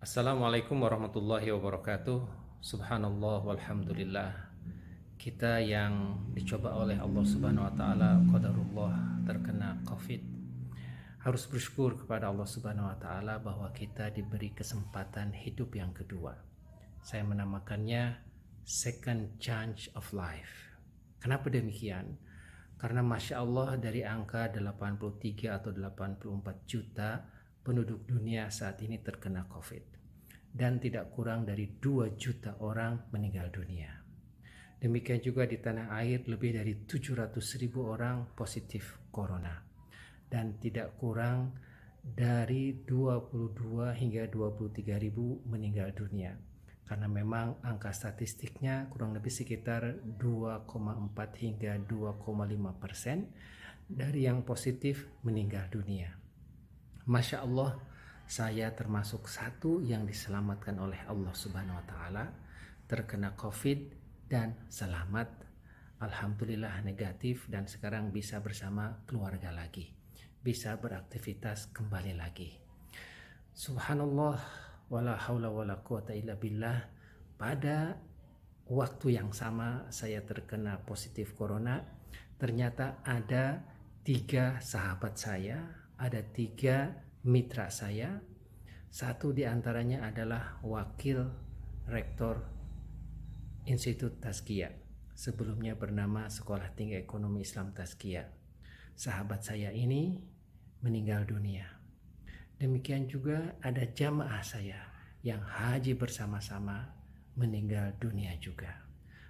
Assalamualaikum warahmatullahi wabarakatuh. Subhanallah walhamdulillah. Kita yang dicoba oleh Allah Subhanahu wa taala, qadarullah, terkena Covid, harus bersyukur kepada Allah Subhanahu wa taala bahwa kita diberi kesempatan hidup yang kedua. Saya menamakannya second chance of life. Kenapa demikian? Karena Masya Allah, dari angka 83 atau 84 juta penduduk dunia saat ini terkena Covid, dan tidak kurang dari 2 juta orang meninggal dunia. Demikian juga di tanah air lebih dari 700.000 orang positif corona, dan tidak kurang dari 22 hingga 23.000 meninggal dunia. Karena memang angka statistiknya kurang lebih sekitar 2,4 hingga 2,5% dari yang positif meninggal dunia. Masya Allah, saya termasuk satu yang diselamatkan oleh Allah Subhanahu wa taala, terkena Covid dan selamat. Alhamdulillah negatif, dan sekarang bisa bersama keluarga lagi, bisa beraktivitas kembali lagi. Subhanallah, wala haula wala quwata illa billah. Pada waktu yang sama saya terkena positif corona, ternyata ada 3 sahabat saya, ada 3 mitra saya. Satu diantaranya adalah wakil rektor Institut Tazkiyah, sebelumnya bernama Sekolah Tinggi Ekonomi Islam Tazkiyah. Sahabat saya ini meninggal dunia. Demikian juga ada jamaah saya yang haji bersama-sama meninggal dunia juga.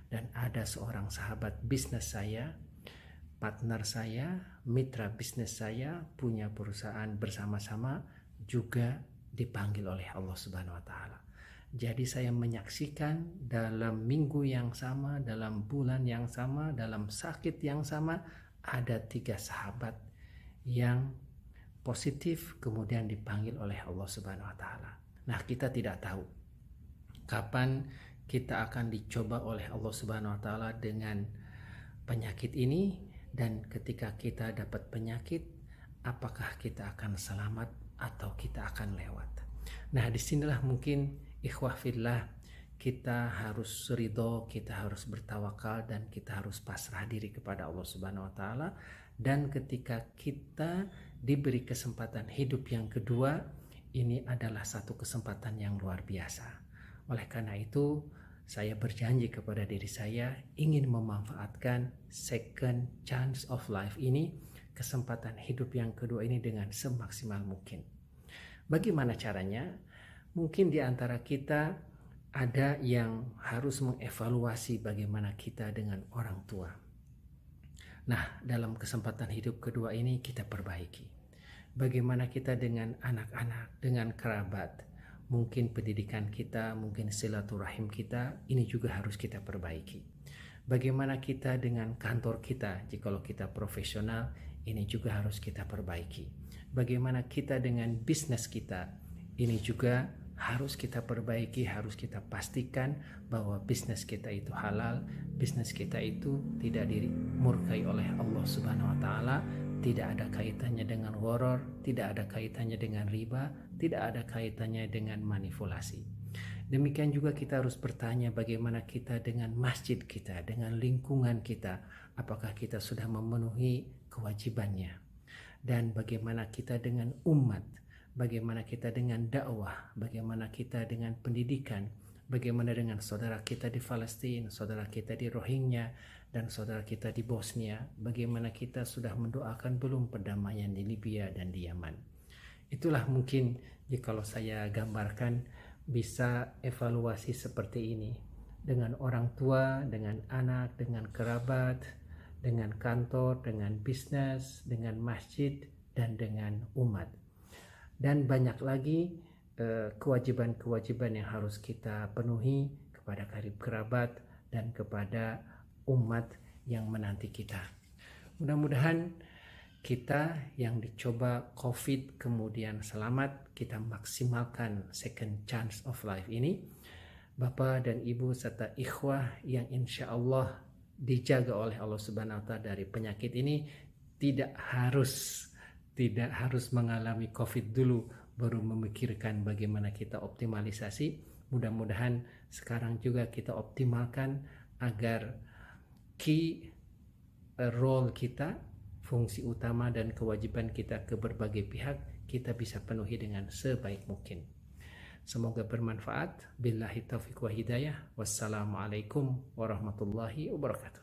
Dan ada seorang sahabat bisnis saya, partner saya, mitra bisnis saya, punya perusahaan bersama-sama, juga dipanggil oleh Allah Subhanahu wa taala. Jadi saya menyaksikan dalam minggu yang sama, dalam bulan yang sama, dalam sakit yang sama, ada 3 sahabat yang positif kemudian dipanggil oleh Allah Subhanahu wa taala. Nah, kita tidak tahu kapan kita akan dicoba oleh Allah Subhanahu wa taala dengan penyakit ini, dan ketika kita dapat penyakit, apakah kita akan selamat atau kita akan lewat. Nah, disinilah mungkin ikhwah fillah, kita harus ridho, kita harus bertawakal, dan kita harus pasrah diri kepada Allah Subhanahu wa taala. Dan ketika kita diberi kesempatan hidup yang kedua, ini adalah satu kesempatan yang luar biasa. Oleh karena itu, saya berjanji kepada diri saya ingin memanfaatkan second chance of life ini, kesempatan hidup yang kedua ini, dengan semaksimal mungkin. Bagaimana caranya? Mungkin di antara kita ada yang harus mengevaluasi bagaimana kita dengan orang tua. Nah, dalam kesempatan hidup kedua ini kita perbaiki. Bagaimana kita dengan anak-anak, dengan kerabat, mungkin pendidikan kita, mungkin silaturahim kita, ini juga harus kita perbaiki. Bagaimana kita dengan kantor kita, jikalau kita profesional, ini juga harus kita perbaiki. Bagaimana kita dengan bisnis kita, ini juga harus kita perbaiki, harus kita pastikan bahwa bisnis kita itu halal, bisnis kita itu tidak dimurkai oleh Allah Subhanahu wa taala, tidak ada kaitannya dengan gharar, tidak ada kaitannya dengan riba, tidak ada kaitannya dengan manipulasi. Demikian juga kita harus bertanya bagaimana kita dengan masjid kita, dengan lingkungan kita, apakah kita sudah memenuhi kewajibannya. Dan bagaimana kita dengan umat, bagaimana kita dengan dakwah, bagaimana kita dengan pendidikan, bagaimana dengan saudara kita di Palestina, saudara kita di Rohingya, dan saudara kita di Bosnia, bagaimana kita sudah mendoakan belum perdamaian di Libya dan di Yaman. Itulah mungkin jikalau saya gambarkan, bisa evaluasi seperti ini dengan orang tua, dengan anak, dengan kerabat, dengan kantor, dengan bisnis, dengan masjid, dan dengan umat. Dan banyak lagi kewajiban-kewajiban yang harus kita penuhi kepada karib kerabat dan kepada umat yang menanti kita. Mudah-mudahan kita yang dicoba Covid kemudian selamat, kita maksimalkan second chance of life ini. Bapak dan Ibu serta ikhwah yang insya Allah dijaga oleh Allah Subhanahu wa taala dari penyakit ini, tidak harus mengalami Covid dulu baru memikirkan bagaimana kita optimalisasi. Mudah-mudahan sekarang juga kita optimalkan agar key role kita, fungsi utama dan kewajiban kita ke berbagai pihak kita bisa penuhi dengan sebaik mungkin. Semoga bermanfaat. Billahi taufiq wa hidayah. Wassalamualaikum warahmatullahi wabarakatuh.